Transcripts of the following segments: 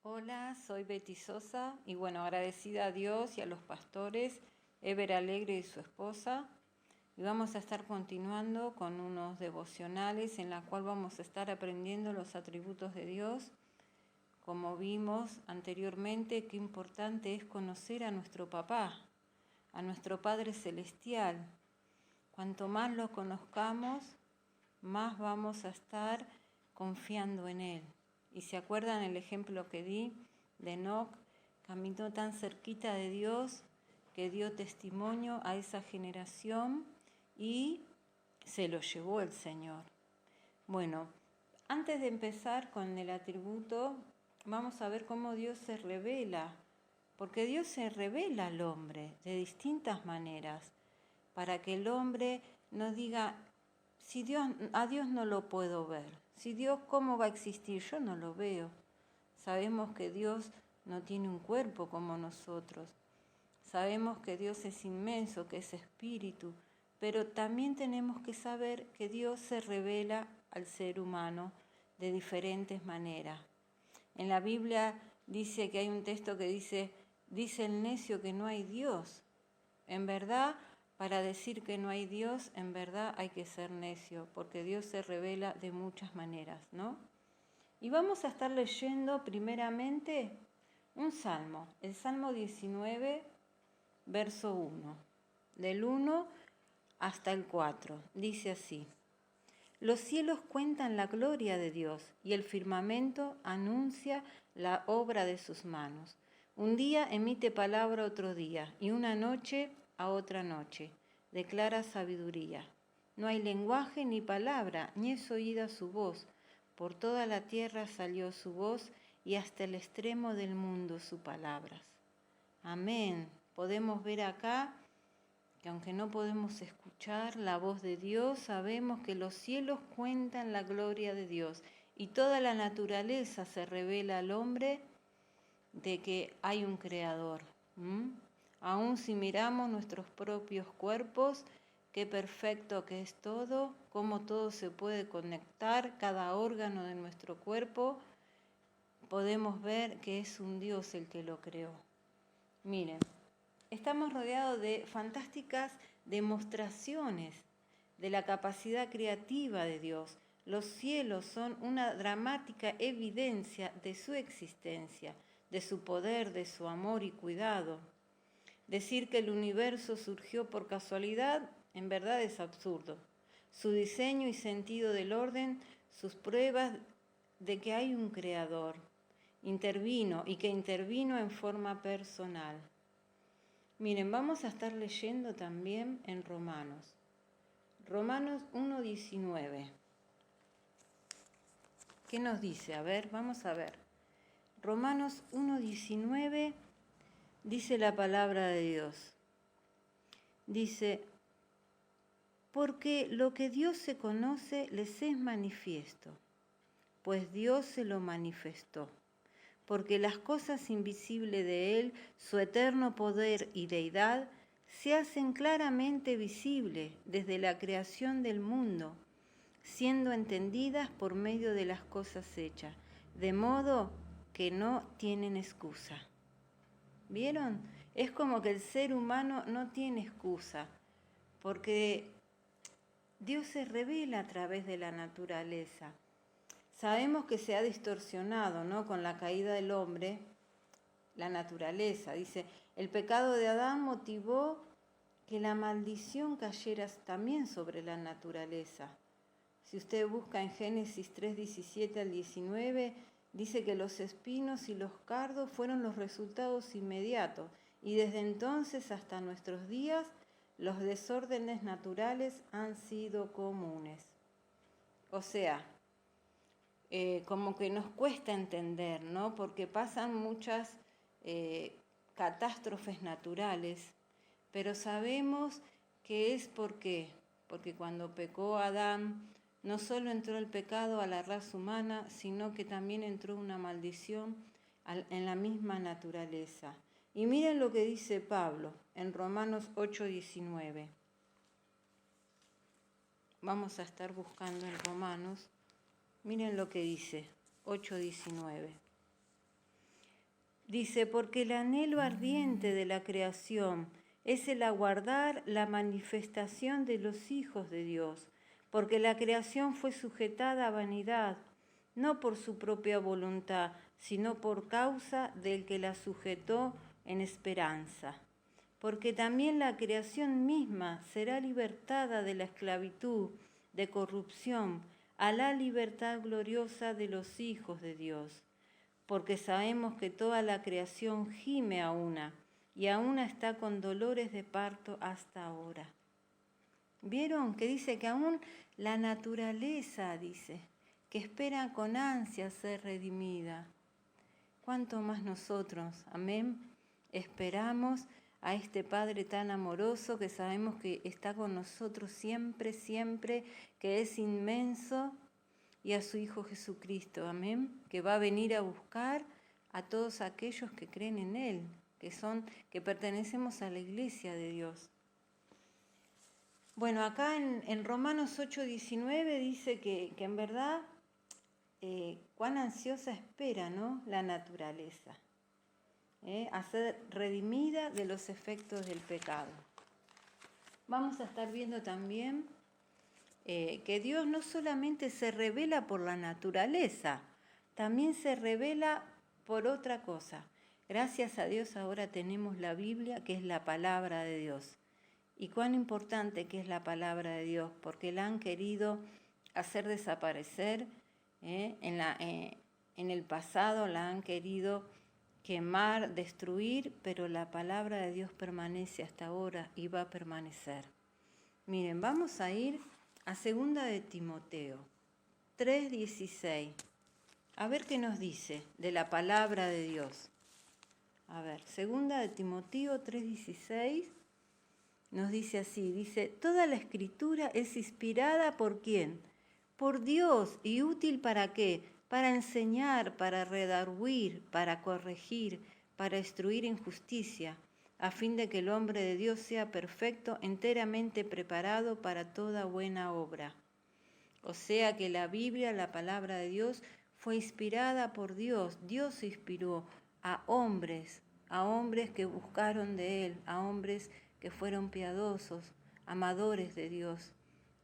Hola, soy Betty Sosa y agradecida a Dios y a los pastores, Ever Alegre y su esposa. Y vamos a estar continuando con unos devocionales en la cual vamos a estar aprendiendo los atributos de Dios. Como vimos anteriormente, qué importante es conocer a nuestro papá, a nuestro Padre Celestial. Cuanto más lo conozcamos, más vamos a estar confiando en Él. Y se acuerdan el ejemplo que di de Enoc, caminó tan cerquita de Dios que dio testimonio a esa generación y se lo llevó el Señor. Bueno, antes de empezar con el atributo, vamos a ver cómo Dios se revela, porque Dios se revela al hombre de distintas maneras, para que el hombre no diga, a Dios no lo puedo ver. Si Dios, ¿cómo va a existir? Yo no lo veo. Sabemos que Dios no tiene un cuerpo como nosotros. Sabemos que Dios es inmenso, que es espíritu, pero también tenemos que saber que Dios se revela al ser humano de diferentes maneras. En la Biblia dice que hay un texto que dice el necio que no hay Dios. En verdad, para decir que no hay Dios, en verdad hay que ser necio, porque Dios se revela de muchas maneras, ¿no? Y vamos a estar leyendo primeramente un salmo, el Salmo 19, verso 1, del 1 hasta el 4. Dice así: Los cielos cuentan la gloria de Dios y el firmamento anuncia la obra de sus manos. Un día emite palabra a otro día y una noche a otra noche. Declara sabiduría. No hay lenguaje ni palabra, ni es oída su voz. Por toda la tierra salió su voz y hasta el extremo del mundo sus palabras. Amén. Podemos ver acá que aunque no podemos escuchar la voz de Dios, sabemos que los cielos cuentan la gloria de Dios y toda la naturaleza se revela al hombre de que hay un creador. Aún si miramos nuestros propios cuerpos, qué perfecto que es todo, cómo todo se puede conectar, cada órgano de nuestro cuerpo, podemos ver que es un Dios el que lo creó. Miren, estamos rodeados de fantásticas demostraciones de la capacidad creativa de Dios. Los cielos son una dramática evidencia de su existencia, de su poder, de su amor y cuidado. Decir que el universo surgió por casualidad, en verdad es absurdo. Su diseño y sentido del orden, sus pruebas de que hay un creador, intervino y que intervino en forma personal. Miren, vamos a estar leyendo también en Romanos. Romanos 1:19. ¿Qué nos dice? A ver, vamos a ver. Romanos 1:19 dice la palabra de Dios. Dice, porque lo que Dios se conoce les es manifiesto, pues Dios se lo manifestó. Porque las cosas invisibles de Él, su eterno poder y deidad, se hacen claramente visibles desde la creación del mundo, siendo entendidas por medio de las cosas hechas, de modo que no tienen excusa. ¿Vieron? Es como que el ser humano no tiene excusa, porque Dios se revela a través de la naturaleza. Sabemos que se ha distorsionado, ¿no? Con la caída del hombre, la naturaleza. Dice, el pecado de Adán motivó que la maldición cayera también sobre la naturaleza. Si usted busca en Génesis 3:17 al 19, dice que los espinos y los cardos fueron los resultados inmediatos y desde entonces hasta nuestros días los desórdenes naturales han sido comunes. O sea, como que nos cuesta entender, ¿no? Porque pasan muchas catástrofes naturales, pero sabemos que es porque cuando pecó Adán, no solo entró el pecado a la raza humana, sino que también entró una maldición en la misma naturaleza. Y miren lo que dice Pablo en Romanos 8:19. Vamos a estar buscando en Romanos. Miren lo que dice, 8:19. Dice, porque el anhelo ardiente de la creación es el aguardar la manifestación de los hijos de Dios, porque la creación fue sujetada a vanidad, no por su propia voluntad, sino por causa del que la sujetó en esperanza. Porque también la creación misma será libertada de la esclavitud, de corrupción, a la libertad gloriosa de los hijos de Dios. Porque sabemos que toda la creación gime a una, y aún está con dolores de parto hasta ahora. ¿Vieron? Que dice que aún la naturaleza, dice, que espera con ansia ser redimida. ¿Cuánto más nosotros, amén, esperamos a este Padre tan amoroso que sabemos que está con nosotros siempre, siempre, que es inmenso, y a su Hijo Jesucristo, amén, que va a venir a buscar a todos aquellos que creen en Él, que pertenecemos a la Iglesia de Dios. Bueno, acá en Romanos 8:19 dice que en verdad cuán ansiosa espera, ¿no?, la naturaleza, a ser redimida de los efectos del pecado. Vamos a estar viendo también que Dios no solamente se revela por la naturaleza, también se revela por otra cosa. Gracias a Dios ahora tenemos la Biblia, que es la palabra de Dios. Y cuán importante que es la palabra de Dios, porque la han querido hacer desaparecer, en el pasado la han querido quemar, destruir, pero la palabra de Dios permanece hasta ahora y va a permanecer. Miren, vamos a ir a 2 de Timoteo 3:16. A ver qué nos dice de la palabra de Dios. A ver, 2 de Timoteo 3:16 nos dice así, dice, toda la escritura es inspirada ¿por quién? Por Dios. ¿Y útil para qué? Para enseñar, para redarguir, para corregir, para instruir en justicia, a fin de que el hombre de Dios sea perfecto, enteramente preparado para toda buena obra. O sea que la Biblia, la palabra de Dios, fue inspirada por Dios. Dios inspiró a hombres que buscaron de Él, a hombres que fueron piadosos, amadores de Dios.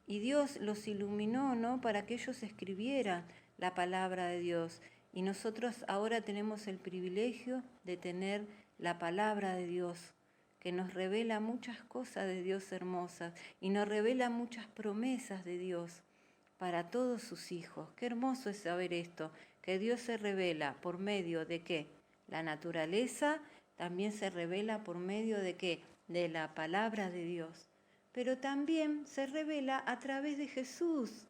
Y Dios los iluminó, ¿no?, para que ellos escribieran la palabra de Dios. Y nosotros ahora tenemos el privilegio de tener la palabra de Dios, que nos revela muchas cosas de Dios hermosas y nos revela muchas promesas de Dios para todos sus hijos. Qué hermoso es saber esto, que Dios se revela por medio de ¿qué? La naturaleza también se revela por medio de ¿qué? De la palabra de Dios. Pero también se revela a través de Jesús,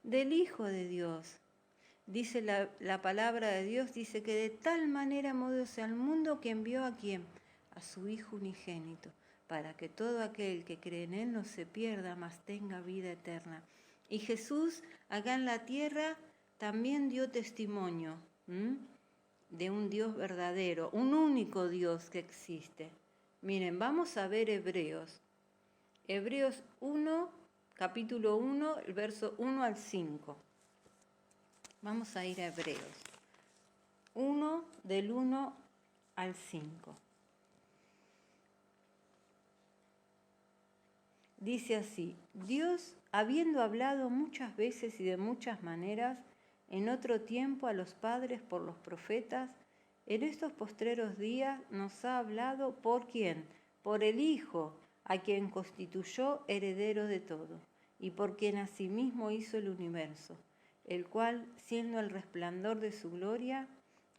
del Hijo de Dios. Dice la palabra de Dios, dice que de tal manera amó Dios al mundo que envió ¿a quién? A su Hijo unigénito, para que todo aquel que cree en Él no se pierda, mas tenga vida eterna. Y Jesús, acá en la tierra, también dio testimonio de un Dios verdadero, un único Dios que existe. Miren, vamos a ver Hebreos 1, capítulo 1, el verso 1 al 5. Vamos a ir a Hebreos 1, del 1 al 5. Dice así, Dios, habiendo hablado muchas veces y de muchas maneras, en otro tiempo a los padres por los profetas, en estos postreros días nos ha hablado ¿por quién? Por el Hijo, a quien constituyó heredero de todo, y por quien asimismo hizo el universo, el cual, siendo el resplandor de su gloria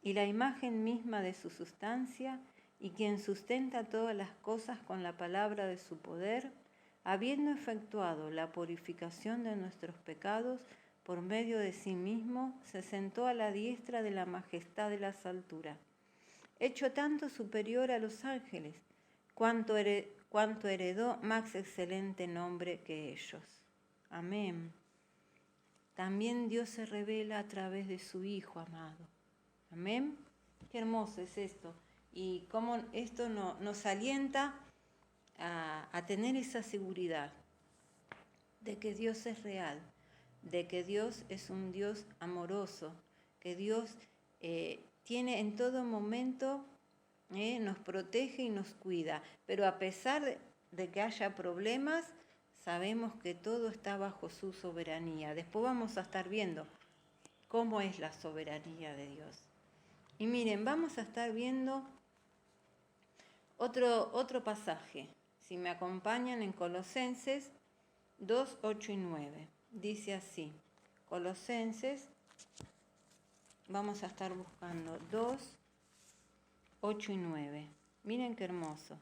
y la imagen misma de su sustancia, y quien sustenta todas las cosas con la palabra de su poder, habiendo efectuado la purificación de nuestros pecados por medio de sí mismo, se sentó a la diestra de la majestad de las alturas, hecho tanto superior a los ángeles, cuanto heredó más excelente nombre que ellos. Amén. También Dios se revela a través de su Hijo amado. Amén. Qué hermoso es esto. Y cómo esto nos alienta a tener esa seguridad de que Dios es real, de que Dios es un Dios amoroso, que Dios tiene en todo momento, nos protege y nos cuida. Pero a pesar de que haya problemas, sabemos que todo está bajo su soberanía. Después vamos a estar viendo cómo es la soberanía de Dios. Y miren, vamos a estar viendo otro pasaje. Si me acompañan en Colosenses 2, 8 y 9. Dice así, Colosenses, vamos a estar buscando 2, 8 y 9. Miren qué hermoso.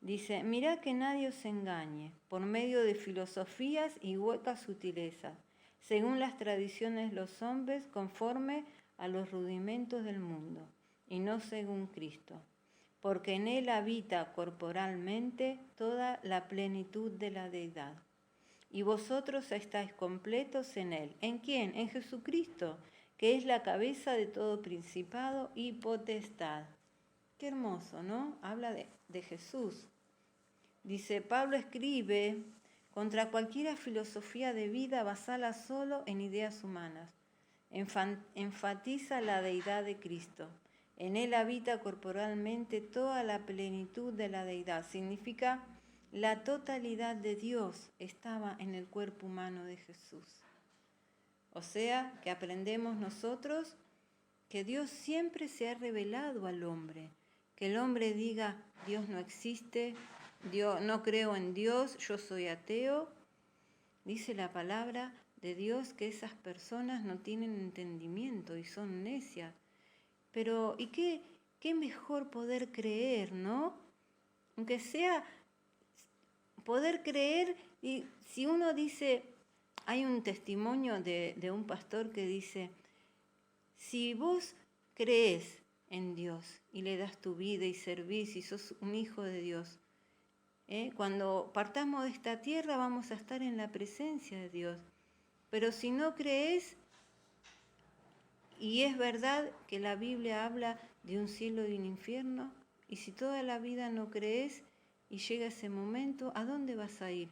Dice, mirad que nadie os engañe por medio de filosofías y huecas sutilezas, según las tradiciones de los hombres, conforme a los rudimentos del mundo, y no según Cristo, porque en Él habita corporalmente toda la plenitud de la deidad. Y vosotros estáis completos en Él. ¿En quién? En Jesucristo, que es la cabeza de todo principado y potestad. Qué hermoso, ¿no? Habla de Jesús. Dice, Pablo escribe, contra cualquier filosofía de vida basada solo en ideas humanas. Enfatiza la deidad de Cristo. En Él habita corporalmente toda la plenitud de la deidad. Significa la totalidad de Dios estaba en el cuerpo humano de Jesús. O sea, que aprendemos nosotros que Dios siempre se ha revelado al hombre. Que el hombre diga, Dios no existe, Dios, no creo en Dios, yo soy ateo. Dice la palabra de Dios que esas personas no tienen entendimiento y son necias. Pero, ¿y qué mejor poder creer, no? Aunque sea poder creer, y si uno dice, hay un testimonio de un pastor que dice, si vos crees en Dios y le das tu vida y servís y sos un hijo de Dios, cuando partamos de esta tierra vamos a estar en la presencia de Dios. Pero si no crees, y es verdad que la Biblia habla de un cielo y un infierno, y si toda la vida no crees y llega ese momento, ¿a dónde vas a ir?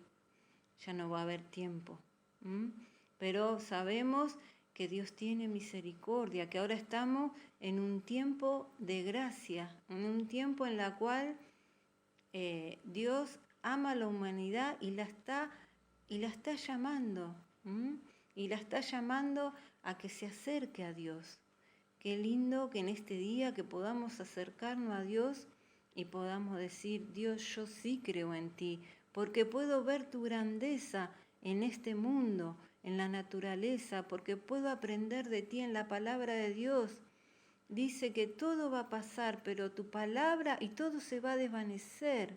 Ya no va a haber tiempo. Pero sabemos que Dios tiene misericordia, que ahora estamos en un tiempo de gracia, en un tiempo en la cual Dios ama a la humanidad y la está llamando, y la está llamando a que se acerque a Dios. Qué lindo que en este día que podamos acercarnos a Dios y podamos decir, Dios, yo sí creo en ti, porque puedo ver tu grandeza en este mundo, en la naturaleza, porque puedo aprender de ti en la palabra de Dios. Dice que todo va a pasar, pero tu palabra y todo se va a desvanecer,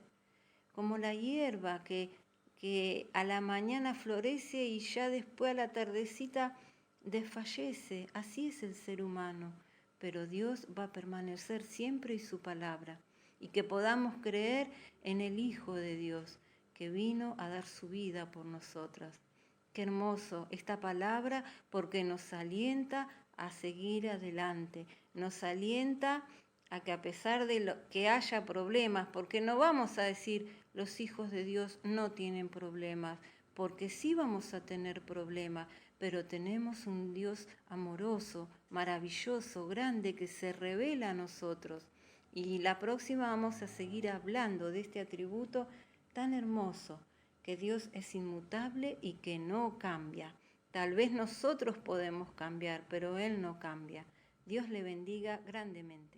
como la hierba que a la mañana florece y ya después a la tardecita desfallece. Así es el ser humano, pero Dios va a permanecer siempre y su palabra, y que podamos creer en el Hijo de Dios, que vino a dar su vida por nosotras. Qué hermoso esta palabra, porque nos alienta a seguir adelante, nos alienta a que a pesar de que haya problemas, porque no vamos a decir los hijos de Dios no tienen problemas, porque sí vamos a tener problemas, pero tenemos un Dios amoroso, maravilloso, grande, que se revela a nosotros. Y la próxima vamos a seguir hablando de este atributo tan hermoso, que Dios es inmutable y que no cambia. Tal vez nosotros podemos cambiar, pero Él no cambia. Dios le bendiga grandemente.